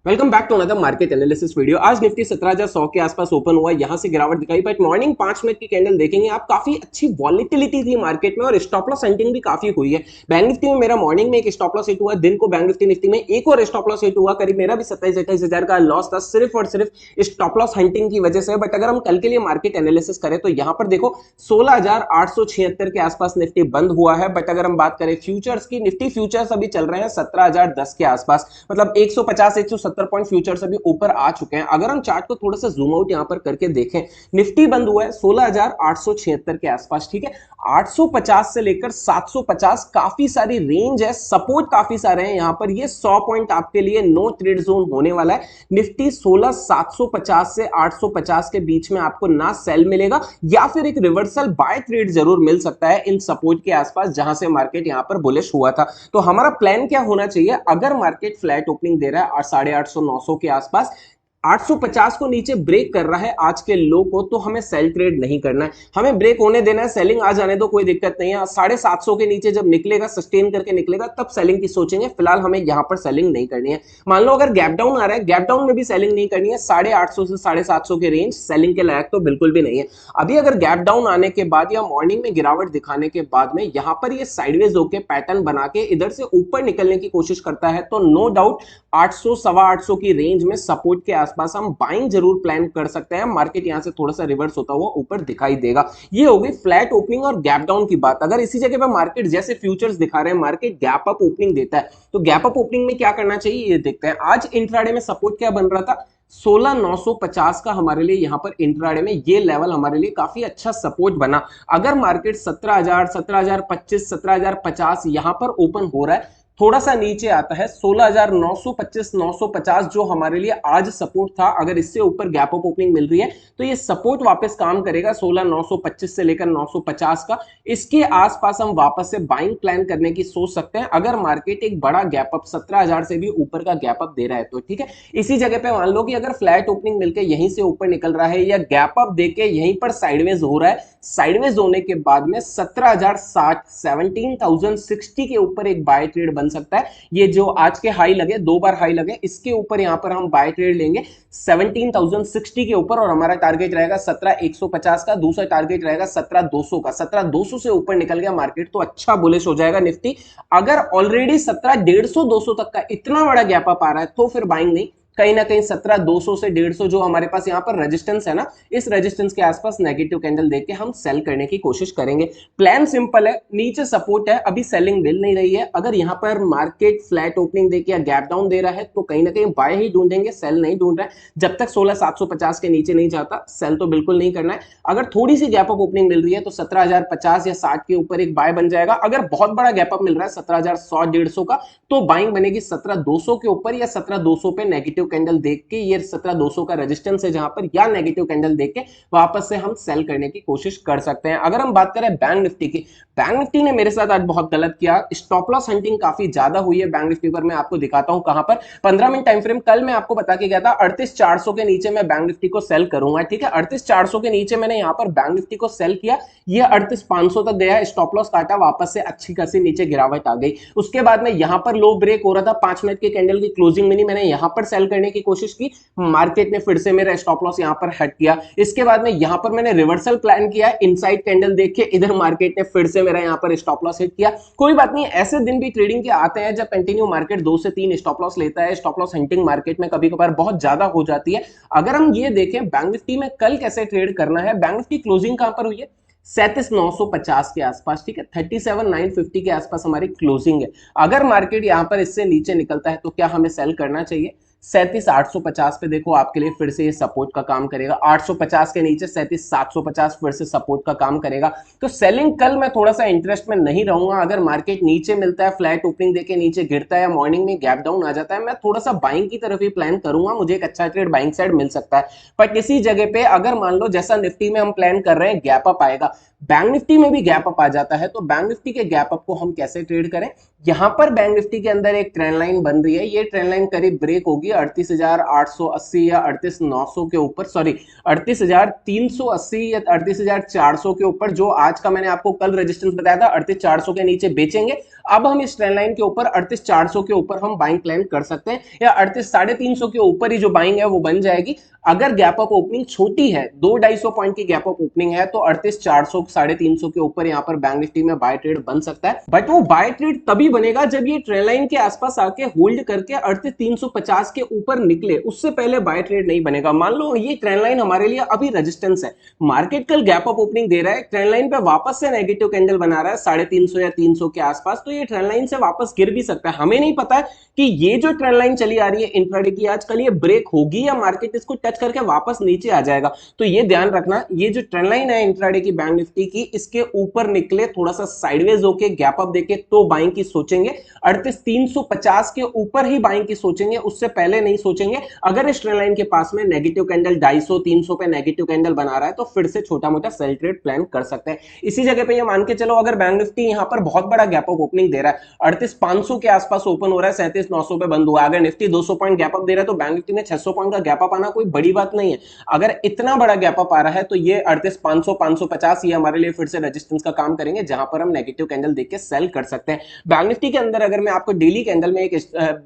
Welcome back to another market analysis video. आज निफ्टी 17,100 के आसपास ओपन हुआ, यहां से गिरावट दिखाई, बट मॉर्निंग 5 मिनट की कैंडल देखेंगे आप, काफी अच्छी वॉलेटिलिटी थी मार्केट में और स्टॉप लॉस हंटिंग भी काफी हुई है। बैंक निफ्टी में मेरा मॉर्निंग में एक स्टॉप लॉस हिट हुआ, दिन को बैंक निफ्टी में एक और स्टॉप लॉस हिट हुआ, करीब मेरा भी 27-28 हजार का लॉस था सिर्फ और सिर्फ स्टॉप लॉस हंटिंग की वजह से। बट अगर हम कल के लिए मार्केट एनालिसिस करें तो यहां पर देखो 16,876 के आसपास निफ्टी बंद हुआ है। बट अगर हम बात करें फ्यूचर्स की, निफ्टी फ्यूचर्स अभी चल रहे हैं 17,010 के आसपास, मतलब 150-170 पॉइंट फ्यूचर्स अभी ऊपर आ चुके हैं। अगर हम चार्ट को थोड़ा सा जूम आउट यहां पर करके देखें, निफ्टी बंद हुआ है 16,876 के आसपास, ठीक है। 850 से लेकर 750 काफी सारी रेंज है, सपोर्ट काफी सारे हैं यहां पर। ये 100 पॉइंट आपके लिए नो ट्रेड जोन होने वाला है। निफ्टी 16,750 से 850 के बीच में आपको ना सेल मिलेगा या फिर एक रिवर्सल बाय ट्रेड जरूर मिल सकता है इन सपोर्ट के आसपास, जहां से मार्केट यहां पर बुलिश हुआ था। तो हमारा प्लान क्या होना चाहिए, अगर मार्केट फ्लैट ओपनिंग दे रहा है 850-900 के आसपास, 850 को नीचे ब्रेक कर रहा है आज के लो को, तो हमें सेल ट्रेड नहीं करना है, हमें ब्रेक होने देना है, सेलिंग आ जाने दो, कोई दिक्कत नहीं है। 750 के नीचे जब निकलेगा, सस्टेन करके निकलेगा, तब सेलिंग की सोचेंगे। फिलहाल हमें यहां पर सेलिंग नहीं करनी है। मान लो अगर गैप डाउन आ रहा है, गैप डाउन में भी सेलिंग नहीं करनी है। 850 से 750 के रेंज सेलिंग के लायक तो बिल्कुल भी नहीं है। अभी अगर गैप डाउन आने के बाद या मॉर्निंग में गिरावट दिखाने के बाद में यहां पर ये साइडवेज होके पैटर्न बना के इधर से ऊपर निकलने की कोशिश करता है, तो नो डाउट 800 850 की रेंज में सपोर्ट के आसपास हम बाइंग जरूर प्लान कर सकते हैं। मार्केट यहां से थोड़ा सा रिवर्स होता हुआ ऊपर दिखाई देगा। ये हो गई फ्लैट ओपनिंग और गैप डाउन की बात। अगर इसी जगह पर मार्केट जैसे फ्यूचर्स दिखा रहे हैं, मार्केट गैप अप ओपनिंग देता है, तो गैप अप ओपनिंग में क्या करना चाहिए ये देखते हैं। आज इंट्राडे में सपोर्ट क्या बन रहा था, 16,950 का हमारे लिए यहां पर इंट्राडे में ये लेवल हमारे लिए काफी अच्छा सपोर्ट बना। अगर मार्केट 17,000, 17,025, 17,050 यहां पर ओपन हो रहा है, थोड़ा सा नीचे आता है 16,925, 950 जो हमारे लिए आज सपोर्ट था, अगर इससे ऊपर गैप अप ओपनिंग मिल रही है तो ये सपोर्ट वापस काम करेगा 16,925 से लेकर 950 का। इसके आसपास हम वापस से बाइंग प्लान करने की सोच सकते हैं, अगर मार्केट एक बड़ा गैप अप 17,000 से भी ऊपर का गैप अप दे रहा है तो, ठीक है। इसी जगह पे मान लो कि अगर फ्लैट ओपनिंग मिलकर यहीं से ऊपर निकल रहा है या गैप अप देके यहीं पर साइडवेज हो रहा है, साइडवेज होने के बाद में 17,060, 17,060 के ऊपर एक बाय ट्रेड बन सकता है। ये जो आज के हाई लगे, 2 बार हाई लगे, इसके ऊपर यहां पर हम बाय ट्रेड लेंगे 17,060 के ऊपर, और हमारा टारगेट रहेगा 17,150 का, दूसरा टारगेट रहेगा 17,200 का। 17,200 से ऊपर निकल गया मार्केट तो अच्छा बुलिश हो जाएगा निफ्टी। अगर ऑलरेडी 17,150, 200 तक का इतना बड़ा गैप अप आ रहा है तो फिर बाइंग नहीं, कहीं ना कहीं 17,200 से 150 जो हमारे पास यहां पर रेजिस्टेंस है ना, इस रेजिस्टेंस के आसपास नेगेटिव कैंडल देख के हम सेल करने की कोशिश करेंगे। प्लान सिंपल है, नीचे सपोर्ट है, अभी सेलिंग मिल नहीं रही है। अगर यहां पर मार्केट फ्लैट ओपनिंग देके या गैप डाउन दे रहा है तो कहीं ना कहीं बाय ही ढूंढेंगे, सेल नहीं ढूंढ रहा है। जब तक 16,750 के नीचे नहीं जाता, सेल तो बिल्कुल नहीं करना है। अगर थोड़ी सी गैप अप ओपनिंग मिल रही है तो 17,050 या 60 के ऊपर एक बाय बन जाएगा। अगर बहुत बड़ा गैप अप मिल रहा है 17,100, 150 का, तो बाइंग बनेगी 17,200 के ऊपर या 17,200 पे नेगेटिव कैंडल देख के, ये 17,200 का रेजिस्टेंस है जहां पर, या नेगेटिव कैंडल देख के वापस से हम सेल करने की कोशिश कर सकते हैं। अगर हम बात करें बैंक निफ्टी की, बैंक निफ्टी ने मेरे साथ आज बहुत गलत किया। स्टॉप लॉस हंटिंग काफी ज्यादा हुई है बैंक निफ्टी पर। मैं आपको दिखाता हूं कहां पर। 15 मिनट टाइम फ्रेम कल मैं आपको बता के गया था 38,400 के नीचे मैं बैंक निफ्टी को सेल करूंगा, ठीक है। 38,400 के नीचे मैंने यहां पर बैंक निफ्टी को सेल किया, ये 38,500 तक गया, स्टॉप लॉस काटा, वापस से अच्छी खासी नीचे गिरावट आ गई। उसके बाद में यहां पर लो ब्रेक हो रहा था, 5 मिनट की कैंडल की क्लोजिंग में नहीं, मैंने यहां पर सेल करने की कोशिश की, मार्केट ने फिर से मेरा स्टॉप लॉस यहां पर हट किया। इसके बाद में यहां पर मैंने रिवर्सल प्लान किया, इनसाइड कैंडल देख के इधर मार्केट ने फिर से मेरा यहां पर स्टॉप लॉस हिट किया। कोई बात नहीं, ऐसे दिन भी ट्रेडिंग के आते हैं जब कंटिन्यू मार्केट 2 से 3 स्टॉप लॉस लेता है। स्टॉप लॉस हंटिंग मार्केट में कभी कभार बहुत ज्यादा हो जाती है। अगर हम ये देखें बैंक निफ्टी में कल कैसे ट्रेड करना है, बैंक निफ्टी क्लोजिंग कहां पर हुई है, 37,950 के आसपास, ठीक है। 37,950 के आसपास हमारी क्लोजिंग है। अगर मार्केट यहां पर इससे नीचे निकलता है तो क्या हमें सेल करना चाहिए। 37,850 पे देखो आपके लिए फिर से ये सपोर्ट का काम करेगा। 850 के नीचे 37,750 फिर से सपोर्ट का काम करेगा। तो सेलिंग कल मैं थोड़ा सा इंटरेस्ट में नहीं रहूंगा। अगर मार्केट नीचे मिलता है, फ्लैट ओपनिंग देके नीचे गिरता है, मॉर्निंग में गैप डाउन आ जाता है, मैं थोड़ा सा बाइंग की तरफ ही प्लान करूंगा, मुझे एक अच्छा ट्रेड बाइंग साइड मिल सकता है। बट इसी जगह पे अगर मान लो जैसा निफ्टी में हम प्लान कर रहे हैं गैप अप आएगा, बैंक निफ्टी में भी गैप अप आ जाता है, तो बैंक निफ्टी के गैप अप को हम कैसे ट्रेड करें। यहां पर बैंक निफ्टी के अंदर एक ट्रेंड लाइन बन रही है, ये ट्रेंड लाइन करीब ब्रेक होगी 38,880 या 38,900 के ऊपर, सॉरी 38,380 या 38,400 के ऊपर, जो आज का मैंने आपको कल रेजिस्टेंस बताया था 38,400 के नीचे बेचेंगे। अब हम इस ट्रेंड लाइन के ऊपर 38,400 के ऊपर हम बाइंग प्लान कर सकते हैं, या 38,350 के ऊपर ही जो बाइंग है वो बन जाएगी। अगर गैप अप ओपनिंग छोटी है, 200-250 पॉइंट की गैप अप ओपनिंग है, तो 38,400 350 के ऊपर यहां पर बैंक निफ्टी में बाय ट्रेड बन सकता है। बट वो बाय ट्रेड तभी बनेगा जब ये ट्रेंड लाइन के आसपास आके होल्ड करके 38,350 के ऊपर निकले, उससे पहले बाय ट्रेड नहीं बनेगा। मान लो ये ट्रेंड लाइन हमारे लिए अभी रेजिस्टेंस है, मार्केट कल गैप अप ओपनिंग दे रहा है, ट्रेंड लाइन पे वापस से नेगेटिव कैंडल बना रहा है 350 या 300 के आसपास, तो ये ट्रेंड लाइन से वापस गिर भी सकता है। हमें नहीं पता है कि ये जो ट्रेंड लाइन चली आ रही है इंट्राडे की, आजकल ये ब्रेक होगी या मार्केट इसको टच करके वापस नीचे आ जाएगा। तो ये ध्यान रखना, ये जो ट्रेंड लाइन है इंट्राडे की बैंक निफ्टी की, इसके ऊपर निकले थोड़ा सा साइडवेज होके गैप अप देके तो बाइंग की सोचेंगे, 38,350 के ऊपर ही बाइंग की सोचेंगे, उससे पहले नहीं सोचेंगे। अगर इस ट्रेंड लाइन के पास में नेगेटिव कैंडल 250-300 पे नेगेटिव कैंडल बना रहा है, तो फिर से छोटा मोटा सेल ट्रेड प्लान कर सकते हैं। इसी जगह पे ये मान के चलो, अगर बैंक निफ्टी यहां पर बहुत बड़ा गैप अप ओपनिंग दे रहा है, 38,500 के आसपास ओपन हो रहा है, 37,900 पे बंद हुआ, अगर निफ्टी 200 पॉइंट गैप अप दे रहा है, तो बैंक निफ्टी में 600 पॉइंट का गैप अप आना कोई बड़ी बात नहीं है। अगर इतना बड़ा गैप अप आ रहा है, तो ये 38,500 550 ये हमारे लिए फिर से रेजिस्टेंस का काम करेंगे, जहां पर हम नेगेटिव कैंडल देख के सेल कर सकते हैं। बैंक निफ्टी के अंदर अगर मैं आपको डेली कैंडल में एक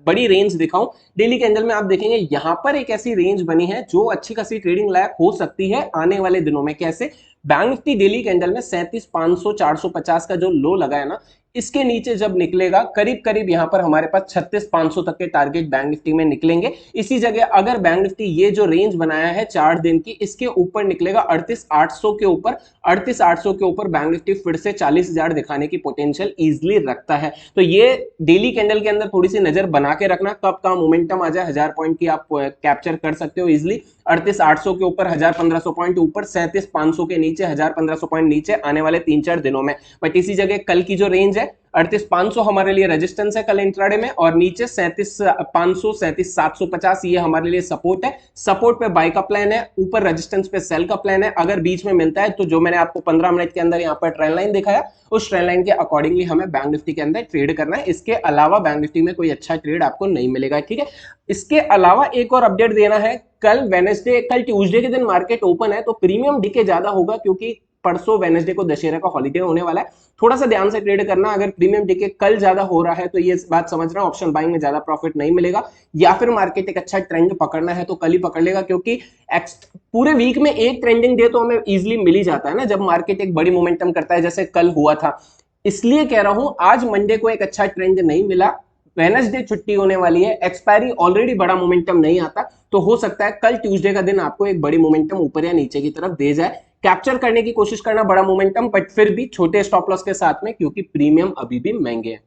बड़ी रेंज दिखाऊं, डेली कैंडल में आप देखेंगे यहां पर एक ऐसी रेंज बनी है जो अच्छी खासी ट्रेडिंग लायक हो सकती है आने वाले दिनों में। कैसे? बैंक निफ्टी डेली कैंडल में 37,500 450 का जो लो लगा है ना, इसके नीचे जब निकलेगा, करीब करीब यहां पर हमारे पास 36,500 तक के टारगेट बैंक निफ्टी में निकलेंगे। इसी जगह अगर बैंक निफ्टी ये जो रेंज बनाया है 4 दिन की, इसके ऊपर निकलेगा 38,800 के ऊपर, 38,800 के ऊपर बैंक निफ्टी फिर से 40,000 दिखाने की पोटेंशियल इजीली रखता है। तो ये डेली कैंडल के अंदर थोड़ी सी नजर बना के रखना, कब का मोमेंटम आ जाए 1000 पॉइंट की आप कैप्चर कर सकते हो इजिली। 38,800 के ऊपर 1000-1500 पॉइंट ऊपर, 37,500 के नीचे 1000-1500 पॉइंट नीचे आने वाले 3-4 दिनों में। बट इसी जगह कल की जो रेंज है 38,500 हमारे लिए रेजिस्टेंस है कल इंट्राडे में, और नीचे 37,500 37,750 ये हमारे लिए सपोर्ट है। सपोर्ट पे बाय का प्लान है, ऊपर रेजिस्टेंस पे सेल का प्लान है। अगर बीच में मिलता है तो जो मैंने आपको 15 मिनट के अंदर यहाँ पर ट्रेंड लाइन दिखाया, उस ट्रेंड लाइन के अकॉर्डिंगली हमें बैंक निफ्टी के अंदर ट्रेड करना है। इसके अलावा बैंक निफ्टी में कोई अच्छा ट्रेड आपको नहीं मिलेगा, ठीक है। इसके अलावा एक और अपडेट देना है, कल ट्यूसडे के दिन मार्केट ओपन है, तो प्रीमियम डीके ज्यादा होगा, क्योंकि परसों वेडनेसडे को दशहरा का हॉलीडे होने वाला है। थोड़ा सा ध्यान से ट्रेड करना, अगर प्रीमियम डीके कल ज्यादा हो रहा है तो ये बात समझना, ऑप्शन बाइंग में ज्यादा प्रॉफिट नहीं मिलेगा, या फिर मार्केट एक अच्छा ट्रेंड पकड़ना है तो कल ही पकड़ लेगा, क्योंकि पूरे वीक में एक ट्रेंडिंग डे तो हमें इजिली मिल ही जाता है ना, जब मार्केट एक बड़ी मोमेंटम करता है जैसे कल हुआ था। इसलिए कह रहा हूं, आज मंडे को एक अच्छा ट्रेंड नहीं मिला, वेडनेसडे छुट्टी होने वाली है, एक्सपायरी ऑलरेडी बड़ा मोमेंटम नहीं आता, तो हो सकता है कल ट्यूसडे का दिन आपको एक बड़ी मोमेंटम ऊपर या नीचे की तरफ दे जाए। कैप्चर करने की कोशिश करना बड़ा मोमेंटम, बट फिर भी छोटे स्टॉप लॉस के साथ में, क्योंकि प्रीमियम अभी भी महंगे हैं।